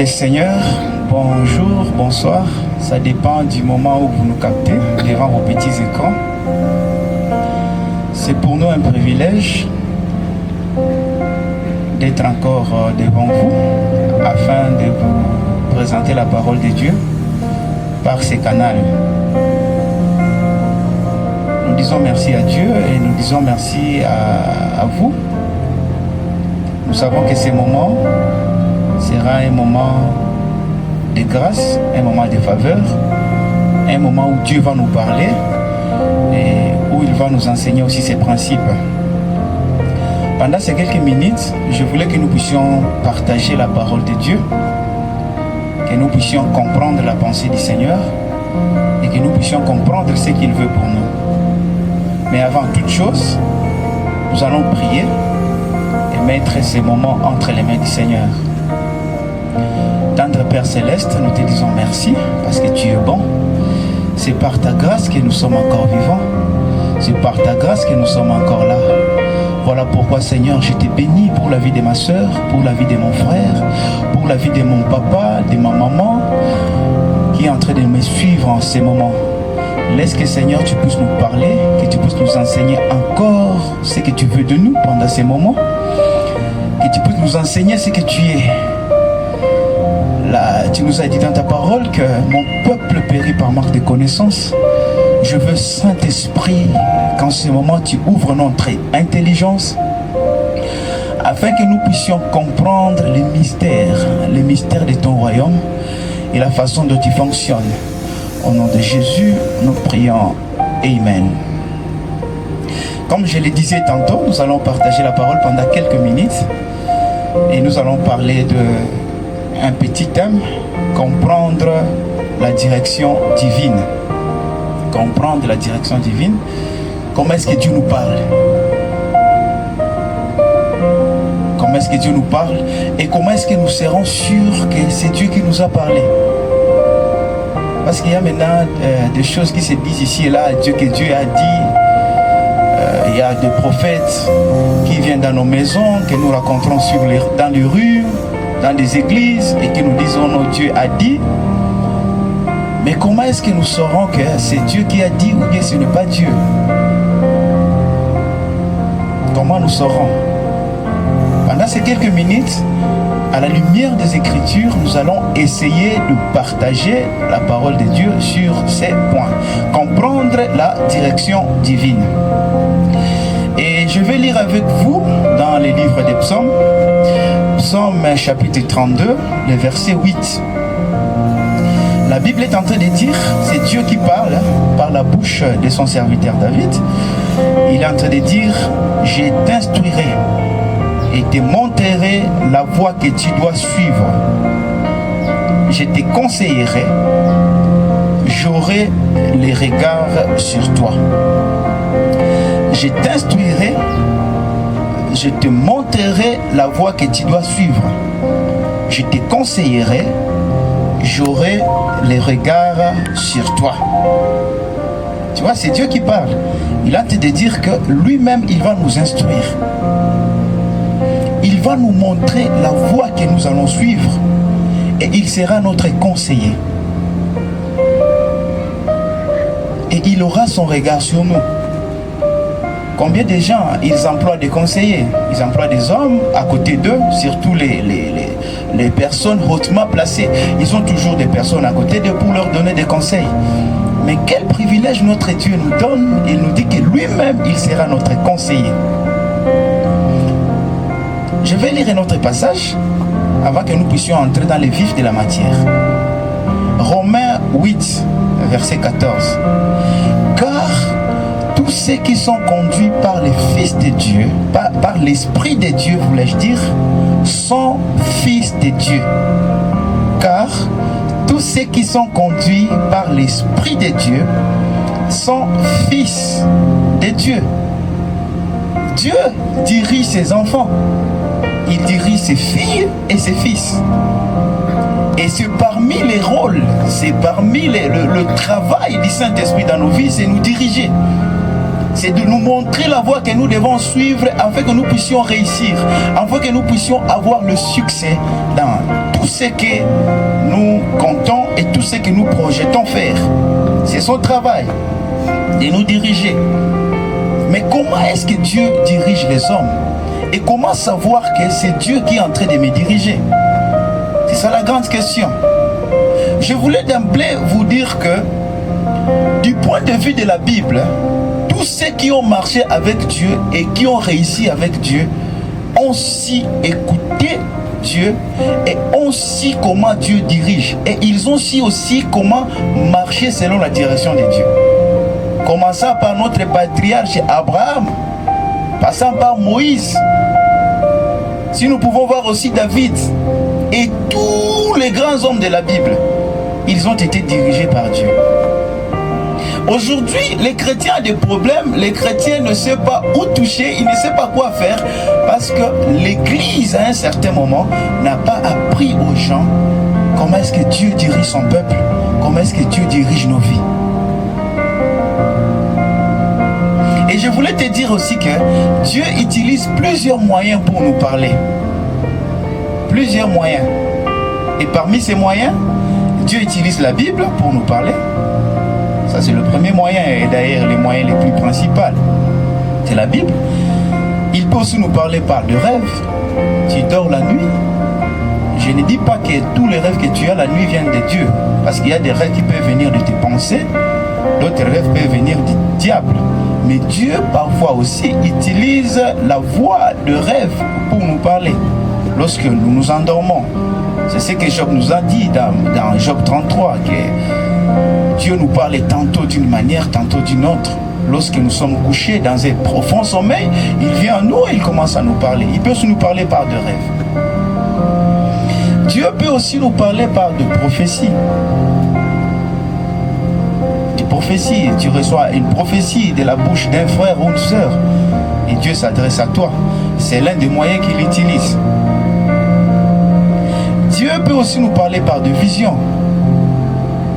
Seigneur, bonjour, bonsoir. Ça dépend du moment où vous nous captez, devant vos petits écrans. C'est pour nous un privilège d'être encore devant vous afin de vous présenter la parole de Dieu par ces canaux. Nous disons merci à Dieu et nous disons merci à vous. Nous savons que ce moment sera un moment de grâce, un moment de faveur, un moment où Dieu va nous parler et où il va nous enseigner aussi ses principes. Pendant ces quelques minutes, je voulais que nous puissions partager la parole de Dieu, que nous puissions comprendre la pensée du Seigneur et que nous puissions comprendre ce qu'il veut pour nous. Mais avant toute chose, nous allons prier et mettre ces moments entre les mains du Seigneur. Tendre Père Céleste, nous te disons merci parce que tu es bon. C'est par ta grâce que nous sommes encore vivants. C'est par ta grâce que nous sommes encore là. Voilà pourquoi, Seigneur, je te bénis pour la vie de ma soeur, pour la vie de mon frère, pour la vie de mon papa, de ma maman, qui est en train de me suivre en ces moments. Laisse que, Seigneur, tu puisses nous parler, que tu puisses nous enseigner encore ce que tu veux de nous pendant ces moments, que tu puisses nous enseigner ce que tu es. Là, tu nous as dit dans ta parole que mon peuple périt par manque de connaissances. Je veux, Saint-Esprit, qu'en ce moment tu ouvres notre intelligence afin que nous puissions comprendre les mystères de ton royaume et la façon dont tu fonctionnes. Au nom de Jésus, nous prions. Amen. Comme je le disais tantôt, nous allons partager la parole pendant quelques minutes et nous allons parler d'un petit thème, comprendre la direction divine. Comprendre la direction divine. Comment est-ce que Dieu nous parle? Comment est-ce que Dieu nous parle? Et comment est-ce que nous serons sûrs que c'est Dieu qui nous a parlé? Parce qu'il y a maintenant des choses qui se disent ici et là, que Dieu a dit. Il y a des prophètes qui viennent dans nos maisons, que nous rencontrons dans les rues, dans les églises, et qui nous disent « Oh non, Dieu a dit ». Mais comment est-ce que nous saurons que c'est Dieu qui a dit ou que ce n'est pas Dieu? Comment nous saurons? Pendant ces quelques minutes, à la lumière des Écritures, nous allons essayer de partager la parole de Dieu sur ces points. Comprendre la direction divine. Et je vais lire avec vous dans les livres des psaumes, Psaume chapitre 32, le verset 8. La Bible est en train de dire, c'est Dieu qui parle par la bouche de son serviteur David. Il est en train de dire, je t'instruirai et te montrerai la voie que tu dois suivre. Je te conseillerai, j'aurai les regards sur toi. Je t'instruirai, je te montrerai la voie que tu dois suivre. Je te conseillerai, j'aurai les regards sur toi. Tu vois, c'est Dieu qui parle. Il a envie de dire que lui-même, il va nous instruire. Il va nous montrer la voie que nous allons suivre. Et il sera notre conseiller. Et il aura son regard sur nous. Combien de gens, ils emploient des conseillers, ils emploient des hommes à côté d'eux, surtout les personnes hautement placées. Ils ont toujours des personnes à côté d'eux pour leur donner des conseils. Mais quel privilège notre Dieu nous donne, il nous dit que lui-même, il sera notre conseiller. Je vais lire un autre passage avant que nous puissions entrer dans les vifs de la matière. Romains 8, verset 14. Car tous ceux qui sont conduits par les fils de Dieu, par l'Esprit de Dieu, voulais-je dire, sont fils de Dieu. Car tous ceux qui sont conduits par l'Esprit de Dieu sont fils de Dieu. Dieu dirige ses enfants. Il dirige ses filles et ses fils. Et c'est parmi les rôles, c'est parmi le travail du Saint-Esprit dans nos vies, c'est nous diriger. C'est de nous montrer la voie que nous devons suivre afin que nous puissions réussir, afin que nous puissions avoir le succès dans tout ce que nous comptons et tout ce que nous projetons faire. C'est son travail de nous diriger. Mais comment est-ce que Dieu dirige les hommes? Et comment savoir que c'est Dieu qui est en train de me diriger? C'est ça la grande question. Je voulais d'emblée vous dire que, du point de vue de la Bible, tous ceux qui ont marché avec Dieu et qui ont réussi avec Dieu ont si écouté Dieu et ont su comment Dieu dirige. Et ils ont su aussi comment marcher selon la direction de Dieu. Commençant par notre patriarche Abraham, passant par Moïse. Si nous pouvons voir aussi David et tous les grands hommes de la Bible, ils ont été dirigés par Dieu. Aujourd'hui, les chrétiens ont des problèmes, les chrétiens ne savent pas où toucher, ils ne savent pas quoi faire, parce que l'Église, à un certain moment, n'a pas appris aux gens comment est-ce que Dieu dirige son peuple, comment est-ce que Dieu dirige nos vies. Et je voulais te dire aussi que Dieu utilise plusieurs moyens pour nous parler. Plusieurs moyens. Et parmi ces moyens, Dieu utilise la Bible pour nous parler. Ça, c'est le premier moyen, et d'ailleurs, les moyens les plus principaux, c'est la Bible. Il peut aussi nous parler par le rêve. Tu dors la nuit. Je ne dis pas que tous les rêves que tu as la nuit viennent de Dieu. Parce qu'il y a des rêves qui peuvent venir de tes pensées. D'autres rêves peuvent venir du diable. Mais Dieu, parfois aussi, utilise la voix de rêve pour nous parler. Lorsque nous nous endormons. C'est ce que Job nous a dit dans Job 33, que Dieu nous parle tantôt d'une manière, tantôt d'une autre. Lorsque nous sommes couchés dans un profond sommeil, il vient à nous et il commence à nous parler. Il peut aussi nous parler par de rêves. Dieu peut aussi nous parler par de prophéties. Des prophéties. Tu reçois une prophétie de la bouche d'un frère ou une sœur et Dieu s'adresse à toi. C'est l'un des moyens qu'il utilise. Dieu peut aussi nous parler par de visions.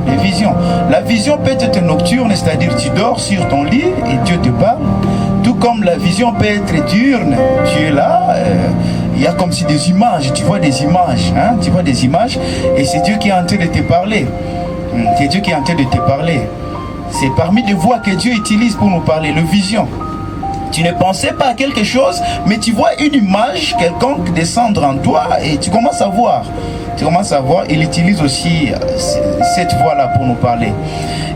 Des visions. La vision peut être nocturne, c'est-à-dire tu dors sur ton lit et Dieu te parle. Tout comme la vision peut être diurne. Tu es là, il y a comme si des images, tu vois des images. Hein? Tu vois des images et c'est Dieu qui est en train de te parler. C'est Dieu qui est en train de te parler. C'est parmi les voies que Dieu utilise pour nous parler, le vision. Tu ne pensais pas à quelque chose, mais tu vois une image, quelconque descendre en toi et tu commences à voir. Tu commences à voir, il utilise aussi cette voie-là pour nous parler.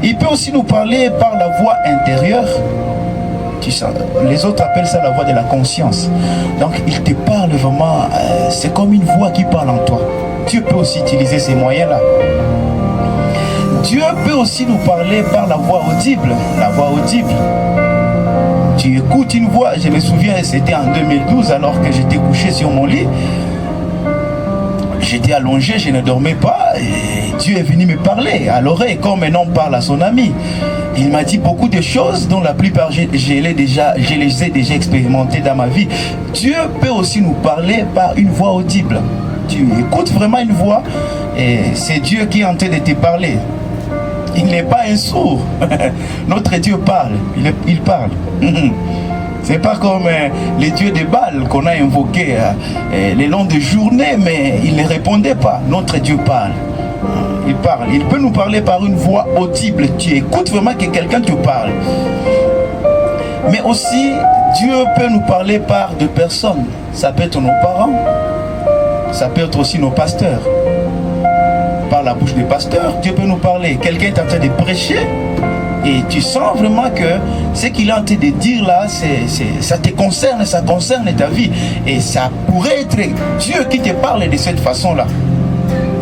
Il peut aussi nous parler par la voix intérieure. Les autres appellent ça la voix de la conscience. Donc il te parle vraiment, c'est comme une voix qui parle en toi. Dieu peut aussi utiliser ces moyens-là. Dieu peut aussi nous parler par la voix audible. La voix audible. Tu écoutes une voix, je me souviens, c'était en 2012 alors que j'étais couché sur mon lit. J'étais allongé, je ne dormais pas et Dieu est venu me parler à l'oreille comme un homme parle à son ami. Il m'a dit beaucoup de choses dont la plupart je les ai déjà expérimentées dans ma vie. Dieu peut aussi nous parler par une voix audible. Tu écoutes vraiment une voix et c'est Dieu qui est en train de te parler. Il n'est pas un sourd. Notre Dieu parle. Il parle. C'est pas comme les dieux de Baal qu'on a invoqués les longs de journée, mais il ne répondait pas. Notre Dieu parle. Il parle. Il peut nous parler par une voix audible. Tu écoutes vraiment que quelqu'un te parle. Mais aussi, Dieu peut nous parler par de personnes. Ça peut être nos parents. Ça peut être aussi nos pasteurs. Par la bouche des pasteurs, Dieu peut nous parler. Quelqu'un est en train de prêcher et tu sens vraiment que ce qu'il est en train de dire là, ça te concerne, ça concerne ta vie. Et ça pourrait être Dieu qui te parle de cette façon-là.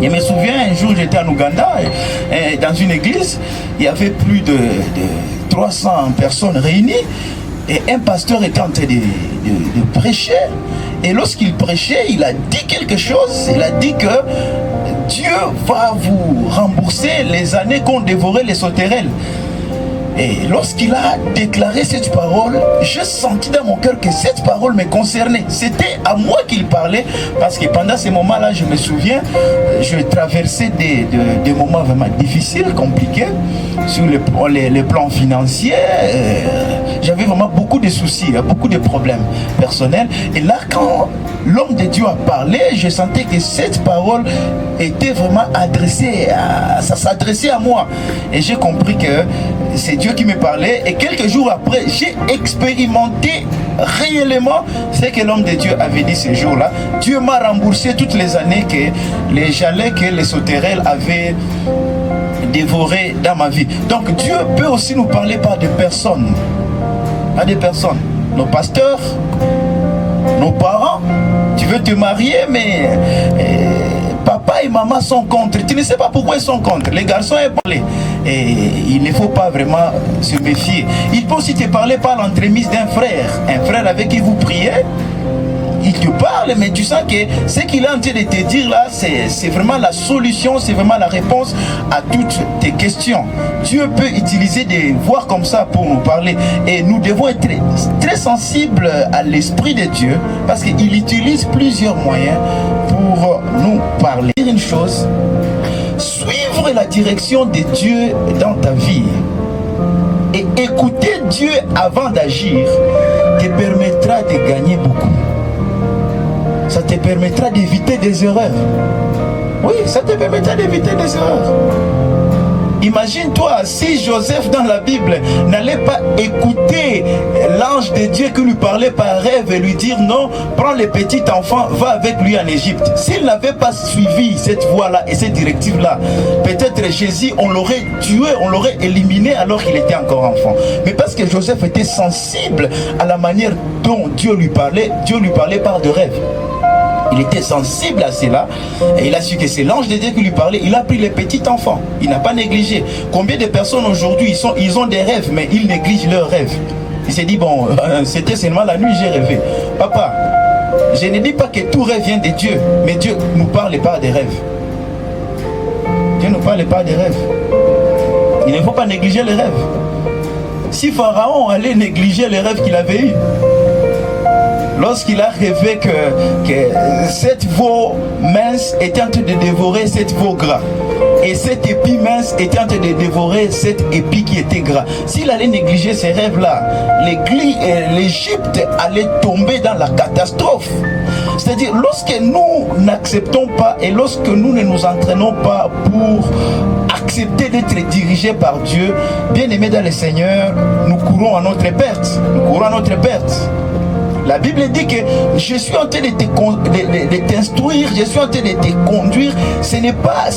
Je me souviens, un jour j'étais en Ouganda, et dans une église, il y avait plus de 300 personnes réunies et un pasteur était en train de prêcher. Et lorsqu'il prêchait, il a dit quelque chose, il a dit que Dieu va vous rembourser les années qu'ont dévoré les sauterelles. Et lorsqu'il a déclaré cette parole, j'ai senti dans mon cœur que cette parole me concernait. C'était à moi qu'il parlait, parce que pendant ces moments-là, je me souviens, je traversais des moments vraiment difficiles, compliqués, sur les plans financiers. j'avais vraiment beaucoup de soucis, beaucoup de problèmes personnels. Et là, quand l'homme de Dieu a parlé, je sentais que cette parole était vraiment adressée, ça s'adressait à moi. Et j'ai compris que c'est Dieu qui me parlait. Et quelques jours après, j'ai expérimenté réellement ce que l'homme de Dieu avait dit ce jour-là. Dieu m'a remboursé toutes les années que les jalets que les sauterelles avaient dévoré dans ma vie. Donc Dieu peut aussi nous parler par des personnes. Par des personnes. Nos pasteurs, nos parents. Tu veux te marier, mais papa et maman sont contre. Tu ne sais pas pourquoi ils sont contre. Les garçons sont parlés. Et il ne faut pas vraiment se méfier. Il peut aussi te parler par l'entremise d'un frère. Un frère avec qui vous priez. Il te parle, mais tu sens que ce qu'il est en train de te dire là, c'est vraiment la solution, c'est vraiment la réponse à toutes tes questions. Dieu peut utiliser des voix comme ça pour nous parler. Et nous devons être très sensibles à l'Esprit de Dieu, parce qu'il utilise plusieurs moyens pour nous parler. Une chose, suivre la direction de Dieu dans ta vie et écouter Dieu avant d'agir te permettra de gagner beaucoup. Ça te permettra d'éviter des erreurs. Oui, ça te permettra d'éviter des erreurs. Imagine-toi si Joseph dans la Bible n'allait pas écouter l'ange de Dieu qui lui parlait par rêve et lui dire non, prends le petit enfant, va avec lui en Égypte. S'il n'avait pas suivi cette voie-là et cette directive-là, peut-être Jésus, on l'aurait tué, on l'aurait éliminé alors qu'il était encore enfant. Mais parce que Joseph était sensible à la manière dont Dieu lui parlait par de rêves. Il était sensible à cela et il a su que c'est l'ange de Dieu qui lui parlait. Il a pris les petits enfants. Il n'a pas négligé. Combien de personnes aujourd'hui, ils ont des rêves, mais ils négligent leurs rêves. Il s'est dit, bon, c'était seulement la nuit, j'ai rêvé. Papa, je ne dis pas que tout rêve vient de Dieu, mais Dieu nous parle par des rêves. Dieu nous parle par des rêves. Il ne faut pas négliger les rêves. Si Pharaon allait négliger les rêves qu'il avait eus, lorsqu'il a rêvé que cette veau mince était en train de dévorer cette veau gras, et cet épi mince était en train de dévorer cet épi qui était gras, s'il allait négliger ces rêves-là, l'Égypte allait tomber dans la catastrophe. C'est-à-dire, lorsque nous n'acceptons pas et lorsque nous ne nous entraînons pas pour accepter d'être dirigés par Dieu, bien aimés dans le Seigneur, nous courons à notre perte. Nous courons à notre perte. La Bible dit que je suis en train de t'instruire, je suis en train de te conduire. Ce n'est pas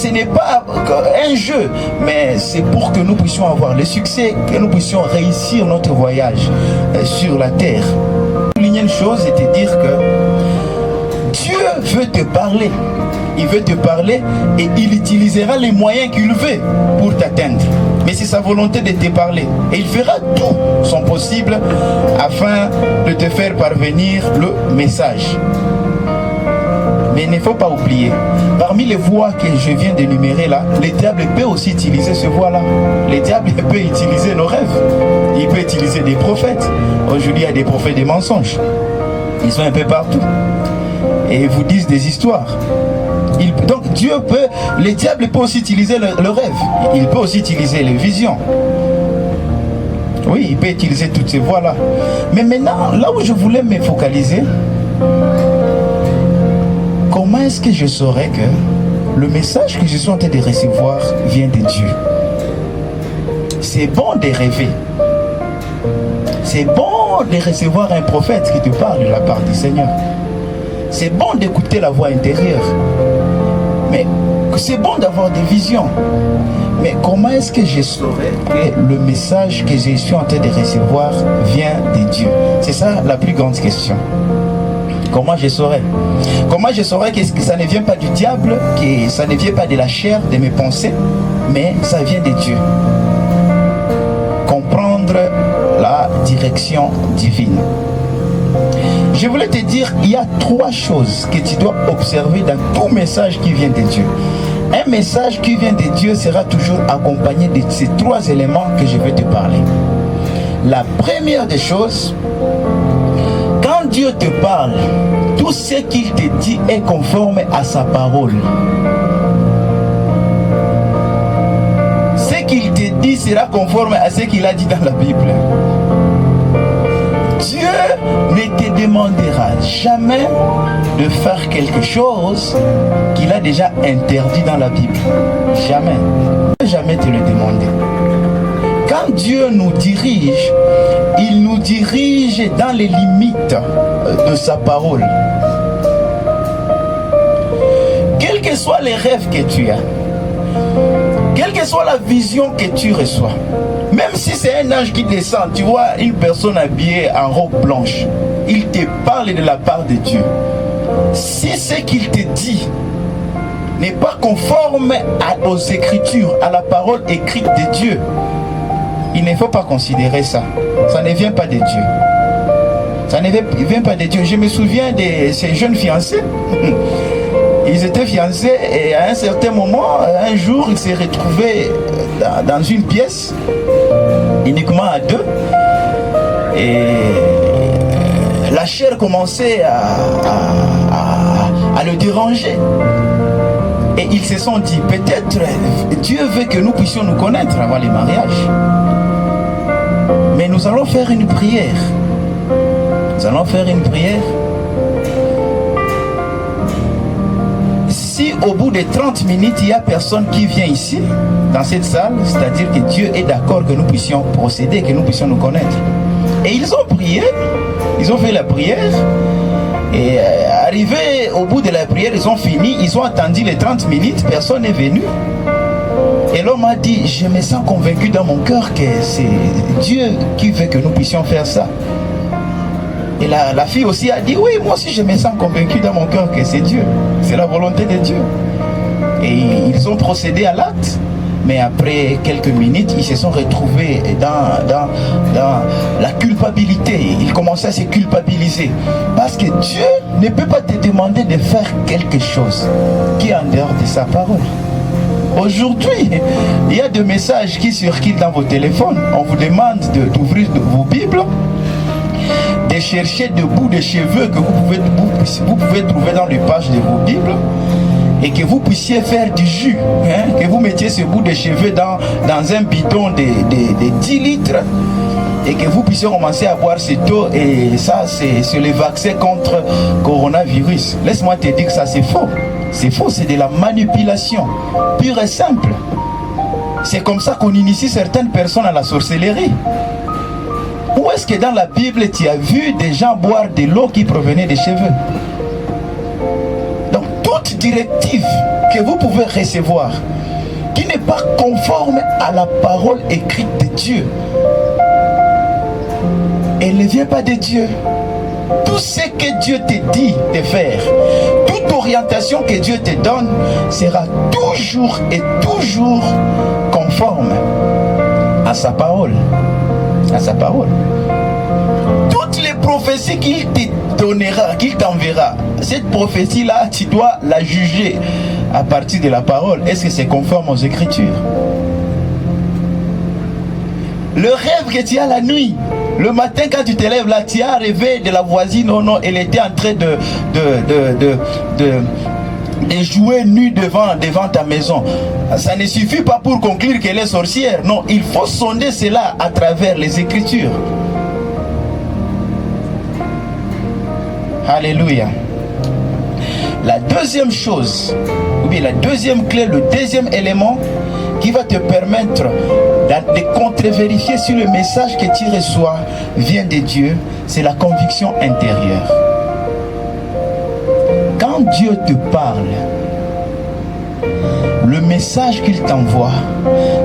un jeu, mais c'est pour que nous puissions avoir le succès, que nous puissions réussir notre voyage sur la terre. Souligner une chose et te dire que Dieu veut te parler. Il veut te parler et il utilisera les moyens qu'il veut pour t'atteindre. Mais c'est sa volonté de te parler. Et il fera tout son possible afin de te faire parvenir le message. Mais il ne faut pas oublier, parmi les voies que je viens d'énumérer là, le diable peut aussi utiliser ce voie-là. Le diable peut utiliser nos rêves. Il peut utiliser des prophètes. Aujourd'hui, il y a des prophètes des mensonges. Ils sont un peu partout. Et ils vous disent des histoires. Donc le diable peut aussi utiliser le rêve. Il peut aussi utiliser les visions. Oui, il peut utiliser toutes ces voies-là. Mais maintenant, là où je voulais me focaliser, comment est-ce que je saurais que le message que je suis en train de recevoir vient de Dieu? C'est bon de rêver. C'est bon de recevoir un prophète qui te parle de la part du Seigneur. C'est bon d'écouter la voix intérieure. Mais c'est bon d'avoir des visions. Mais comment est-ce que je saurais que le message que je suis en train de recevoir vient de Dieu? C'est ça la plus grande question. Comment je saurais? Comment je saurais que ça ne vient pas du diable, que ça ne vient pas de la chair, de mes pensées, mais ça vient de Dieu? Comprendre la direction divine. Je voulais te dire, il y a 3 choses que tu dois observer dans tout message qui vient de Dieu. Un message qui vient de Dieu sera toujours accompagné de ces 3 éléments que je vais te parler. La première des choses, quand Dieu te parle, tout ce qu'il te dit est conforme à sa parole. Ce qu'il te dit sera conforme à ce qu'il a dit dans la Bible. Dieu ne te demandera jamais de faire quelque chose qu'il a déjà interdit dans la Bible. Jamais. Jamais te le demander. Quand Dieu nous dirige, il nous dirige dans les limites de sa parole. Quels que soient les rêves que tu as, quelle que soit la vision que tu reçois, même si c'est un ange qui descend, tu vois une personne habillée en robe blanche, il te parle de la part de Dieu. Si ce qu'il te dit n'est pas conforme aux Écritures, à la parole écrite de Dieu, il ne faut pas considérer ça. Ça ne vient pas de Dieu. Ça ne vient pas de Dieu. Je me souviens de ces jeunes fiancés. Ils étaient fiancés et à un certain moment, un jour, ils s'est retrouvés dans une pièce, uniquement à deux. Et la chair commençait à le déranger. Et ils se sont dit, peut-être Dieu veut que nous puissions nous connaître avant les mariages. Mais nous allons faire une prière. Nous allons faire une prière. Si au bout de 30 minutes, il n'y a personne qui vient ici, dans cette salle, c'est-à-dire que Dieu est d'accord que nous puissions procéder, que nous puissions nous connaître. Et ils ont prié, ils ont fait la prière, et arrivé au bout de la prière, ils ont fini, ils ont attendu les 30 minutes, personne n'est venu. Et l'homme a dit, je me sens convaincu dans mon cœur que c'est Dieu qui veut que nous puissions faire ça. Et la fille aussi a dit, oui, moi aussi je me sens convaincu dans mon cœur que c'est Dieu. C'est la volonté de Dieu. Et ils ont procédé à l'acte. Mais après quelques minutes, ils se sont retrouvés dans la culpabilité. Ils commençaient à se culpabiliser. Parce que Dieu ne peut pas te demander de faire quelque chose qui est en dehors de sa parole. Aujourd'hui, il y a des messages qui circulent dans vos téléphones. On vous demande d'ouvrir vos Bibles, de chercher des bouts de cheveux que vous pouvez trouver dans les pages de vos Bibles et que vous puissiez faire du jus, que vous mettiez ce bout de cheveux dans un bidon de 10 litres et que vous puissiez commencer à boire cette eau, et ça c'est le vaccin contre coronavirus. Laisse-moi te dire que ça c'est faux. C'est faux, c'est de la manipulation pure et simple. C'est comme ça qu'on initie certaines personnes à la sorcellerie. Où est-ce que dans la Bible tu as vu des gens boire de l'eau qui provenait des cheveux? Donc toute directive que vous pouvez recevoir qui n'est pas conforme à la parole écrite de Dieu, elle ne vient pas de Dieu. Tout ce que Dieu te dit de faire, toute orientation que Dieu te donne sera toujours et toujours conforme à sa parole. À sa parole. Toutes les prophéties qu'il te donnera, qu'il t'enverra, cette prophétie-là, tu dois la juger à partir de la parole. Est-ce que c'est conforme aux Écritures? Le rêve que tu as la nuit, le matin quand tu te lèves là, tu as rêvé de la voisine, oh non, elle était en train de jouer nue devant ta maison. Ça ne suffit pas pour conclure qu'elle est sorcière. Non, il faut sonder cela à travers les Écritures. Alléluia. La deuxième chose, ou bien la deuxième clé, le deuxième élément qui va te permettre de contre-vérifier si le message que tu reçois vient de Dieu, c'est la conviction intérieure. Quand Dieu te parle, le message qu'il t'envoie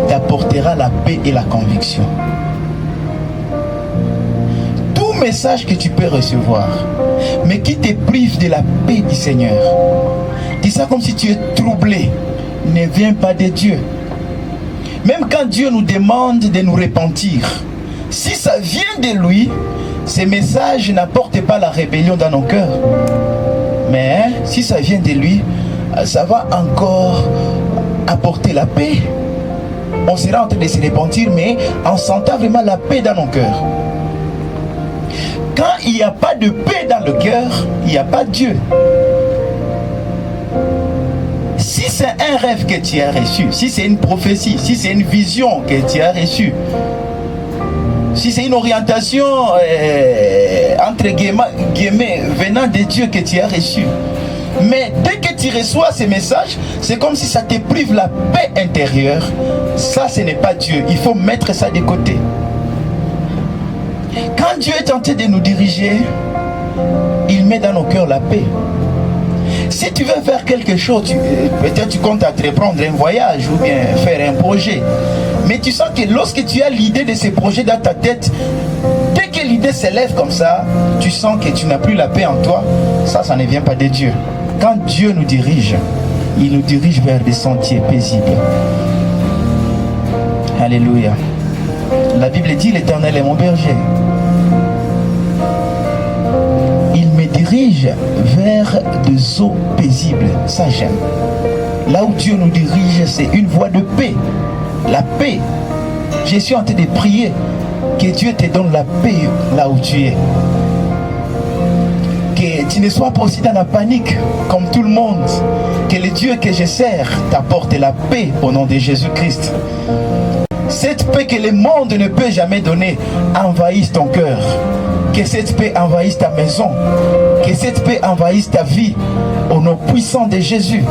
t'apportera la paix et la conviction. Tout message que tu peux recevoir, mais qui te prive de la paix du Seigneur, dis ça comme si tu es troublé, ne vient pas de Dieu. Même quand Dieu nous demande de nous repentir, si ça vient de lui, ces messages n'apportent pas la rébellion dans nos cœurs. Mais si ça vient de lui, ça va encore apporter la paix. On sera en train de se repentir, mais en sentant vraiment la paix dans nos cœurs. Quand il n'y a pas de paix dans le cœur, il n'y a pas de Dieu. Si c'est un rêve que tu as reçu, si c'est une prophétie, si c'est une vision que tu as reçue, si c'est une orientation entre guillemets venant de Dieu que tu as reçu. Mais dès que tu reçois ces messages, c'est comme si ça te prive la paix intérieure. Ça, ce n'est pas Dieu. Il faut mettre ça de côté. Quand Dieu est tenté de nous diriger, il met dans nos cœurs la paix. Si tu veux faire quelque chose, peut-être tu comptes entreprendre un voyage ou bien faire un projet. Mais tu sens que lorsque tu as l'idée de ce projet dans ta tête, dès que l'idée s'élève comme ça, tu sens que tu n'as plus la paix en toi. Ça ne vient pas de Dieu. Quand Dieu nous dirige, il nous dirige vers des sentiers paisibles. Alléluia. La Bible dit, l'Éternel est mon berger. Il me dirige vers des eaux paisibles. Ça, j'aime. Là où Dieu nous dirige, c'est une voie de paix. La paix. Je suis en train de prier que Dieu te donne la paix là où tu es. Que tu ne sois pas aussi dans la panique comme tout le monde. Que le Dieu que je sers t'apporte la paix au nom de Jésus-Christ. Cette paix que le monde ne peut jamais donner envahisse ton cœur. Que cette paix envahisse ta maison. Que cette paix envahisse ta vie. Au nom puissant de Jésus.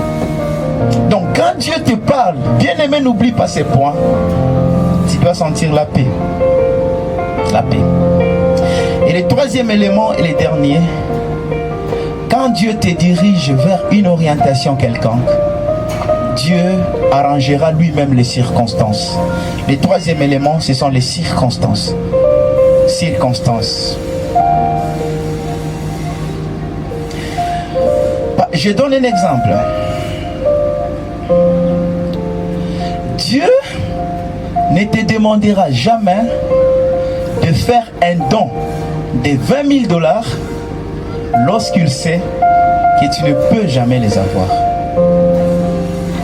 Donc quand Dieu te parle, bien aimé, n'oublie pas ces points. Tu dois sentir la paix. La paix. Et le troisième élément et le dernier, quand Dieu te dirige vers une orientation quelconque, Dieu arrangera lui-même les circonstances. Le troisième élément, ce sont les circonstances. Circonstances. Je donne un exemple. Dieu ne te demandera jamais de faire un don de 20 000 $ lorsqu'il sait que tu ne peux jamais les avoir.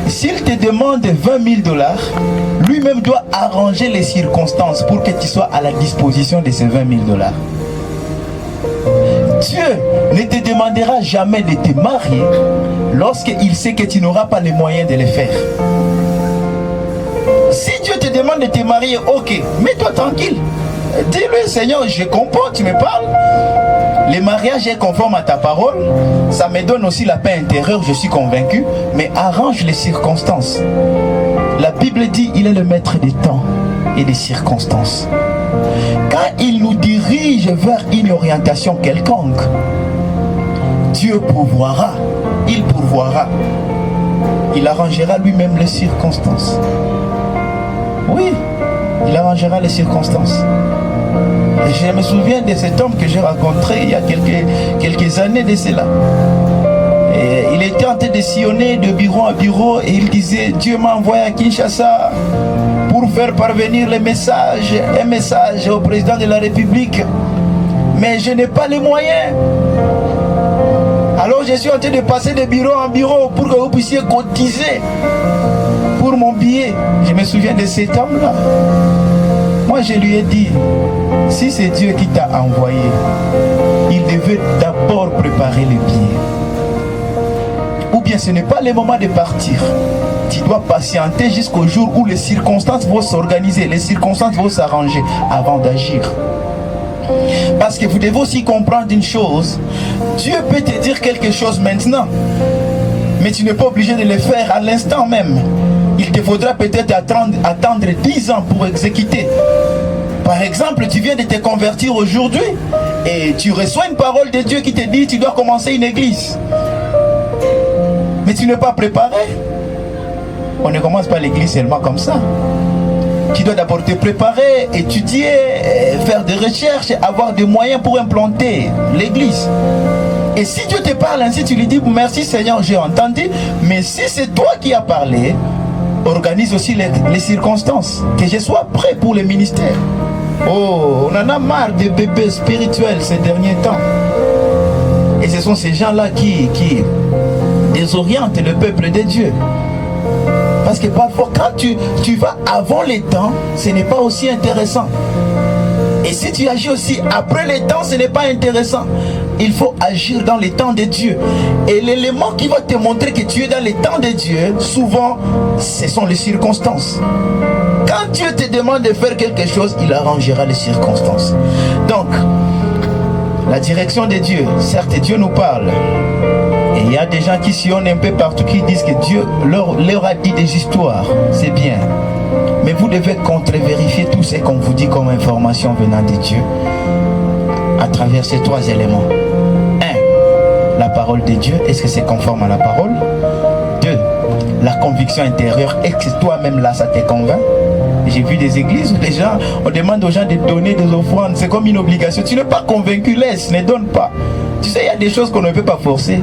S'il te demande 20 000 $, lui-même doit arranger les circonstances pour que tu sois à la disposition de ces 20 000 $. Dieu ne te demandera jamais de te marier lorsqu'il sait que tu n'auras pas les moyens de le faire. Si Dieu te demande de te marier, ok, mets-toi tranquille. Dis-lui, Seigneur, je comprends, tu me parles. Le mariage est conforme à ta parole. Ça me donne aussi la paix intérieure, je suis convaincu. Mais arrange les circonstances. La Bible dit, il est le maître des temps et des circonstances. Quand il nous dirige vers une orientation quelconque, Dieu pourvoira. Il pourvoira. Il arrangera lui-même les circonstances. Oui, il arrangera les circonstances. Et je me souviens de cet homme que j'ai rencontré il y a quelques années de cela. Et il était en train de sillonner de bureau en bureau et il disait, Dieu m'a envoyé à Kinshasa pour faire parvenir un message au président de la République. Mais je n'ai pas les moyens. Alors je suis en train de passer de bureau en bureau pour que vous puissiez cotiser pour mon billet. Je me souviens de cet homme-là. Moi je lui ai dit, si c'est Dieu qui t'a envoyé, il devait d'abord préparer le billet. Ou bien ce n'est pas le moment de partir. Tu dois patienter jusqu'au jour où les circonstances vont s'organiser, les circonstances vont s'arranger avant d'agir. Parce que vous devez aussi comprendre une chose. Dieu peut te dire quelque chose maintenant, mais tu n'es pas obligé de le faire à l'instant même. Il te faudra peut-être attendre 10 ans pour exécuter. Par exemple, tu viens de te convertir aujourd'hui et tu reçois une parole de Dieu qui te dit tu dois commencer une église. Mais tu n'es pas préparé. On ne commence pas l'église seulement comme ça. Tu dois d'abord te préparer, étudier, faire des recherches, avoir des moyens pour implanter l'église. Et si Dieu te parle ainsi, tu lui dis merci Seigneur, j'ai entendu. Mais si c'est toi qui as parlé, organise aussi les circonstances. Que je sois prêt pour le ministère. Oh, on en a marre des bébés spirituels ces derniers temps. Et ce sont ces gens-là qui désorientent le peuple de Dieu. Parce que parfois, quand tu vas avant les temps, ce n'est pas aussi intéressant. Et si tu agis aussi après les temps, ce n'est pas intéressant. Il faut agir dans les temps de Dieu. Et l'élément qui va te montrer que tu es dans les temps de Dieu, souvent, ce sont les circonstances. quand Dieu te demande de faire quelque chose, il arrangera les circonstances. Donc, la direction de Dieu, certes Dieu nous parle. Et il y a des gens qui sillonnent un peu partout qui disent que Dieu leur a dit des histoires. C'est bien. Mais vous devez contre-vérifier tout ce qu'on vous dit comme information venant de Dieu à travers ces trois éléments. 1. La parole de Dieu, est-ce que c'est conforme à la parole? 2. La conviction intérieure, est-ce que toi-même là ça te convainc? J'ai vu des églises où les gens, on demande aux gens de donner des offrandes, c'est comme une obligation. Tu n'es pas convaincu, laisse, ne donne pas. Tu sais, il y a des choses qu'on ne peut pas forcer.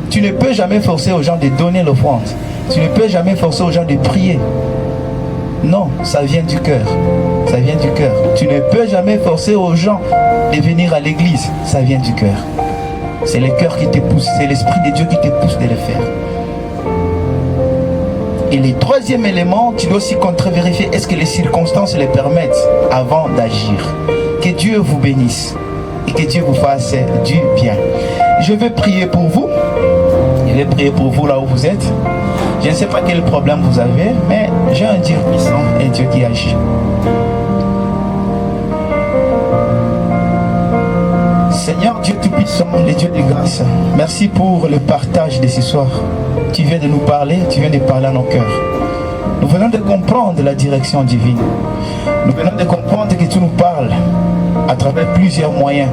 Tu ne peux jamais forcer aux gens de donner l'offrande. Tu ne peux jamais forcer aux gens de prier. Non, ça vient du cœur. Ça vient du cœur. Tu ne peux jamais forcer aux gens de venir à l'église. Ça vient du cœur. C'est le cœur qui te pousse. C'est l'Esprit de Dieu qui te pousse de le faire. Et le troisième élément, tu dois aussi contre-vérifier, est-ce que les circonstances le permettent avant d'agir. Que Dieu vous bénisse et que Dieu vous fasse du bien. Je vais prier pour vous. Je vais prier pour vous là où vous êtes. Je ne sais pas quel problème vous avez, mais j'ai un Dieu puissant, un Dieu qui agit. Seigneur Dieu Tout-Puissant, le Dieu de grâce, merci pour le partage de ce soir. Tu viens de nous parler, tu viens de parler à nos cœurs. Nous venons de comprendre la direction divine. Nous venons de comprendre que tu nous parles à travers plusieurs moyens,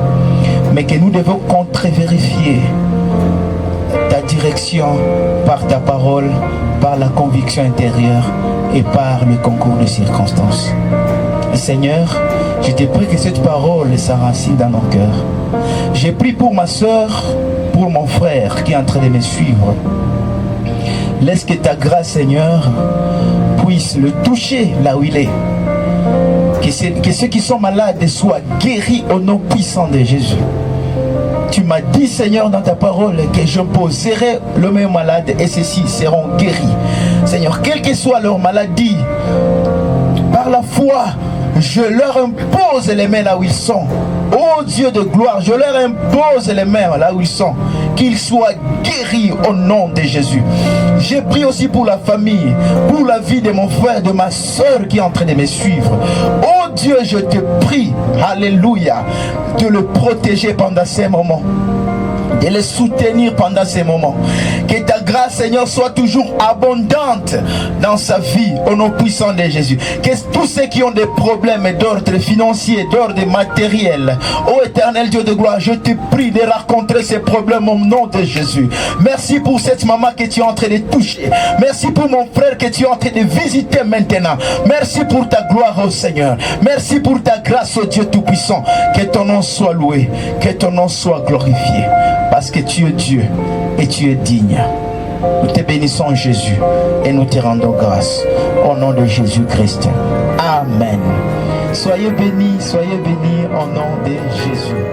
mais que nous devons contre-vérifier ta direction par ta parole, par la conviction intérieure et par le concours de circonstances. Seigneur, je te prie que cette parole s'enracine dans nos cœurs. J'ai prié pour ma soeur, pour mon frère qui est en train de me suivre. Laisse que ta grâce, Seigneur, puisse le toucher là où il est. Que ceux qui sont malades soient guéris au nom puissant de Jésus. Tu m'as dit, Seigneur, dans ta parole, que je poserai le même malade et ceux-ci seront guéris. Seigneur, quelle que soit leur maladie, par la foi, je leur impose les mains là où ils sont. Oh Dieu de gloire, je leur impose les mains là où ils sont. Qu'ils soient guéris au nom de Jésus. J'ai prié aussi pour la famille, pour la vie de mon frère, de ma soeur qui est en train de me suivre. Oh Dieu, je te prie, alléluia, de le protéger pendant ces moments, de le soutenir pendant ces moments. Que ta grâce, Seigneur, soit toujours abondante dans sa vie, au nom puissant de Jésus. Que tous ceux qui ont des problèmes d'ordre financier, d'ordre matériel, ô éternel Dieu de gloire, je te prie de rencontrer ces problèmes au nom de Jésus. Merci pour cette maman que tu es en train de toucher. Merci pour mon frère que tu es en train de visiter maintenant. Merci pour ta gloire, ô Seigneur. Merci pour ta grâce, ô Dieu Tout-Puissant. Que ton nom soit loué, que ton nom soit glorifié. Parce que tu es Dieu et tu es digne. Nous te bénissons Jésus et nous te rendons grâce. Au nom de Jésus-Christ. Amen. Soyez bénis au nom de Jésus.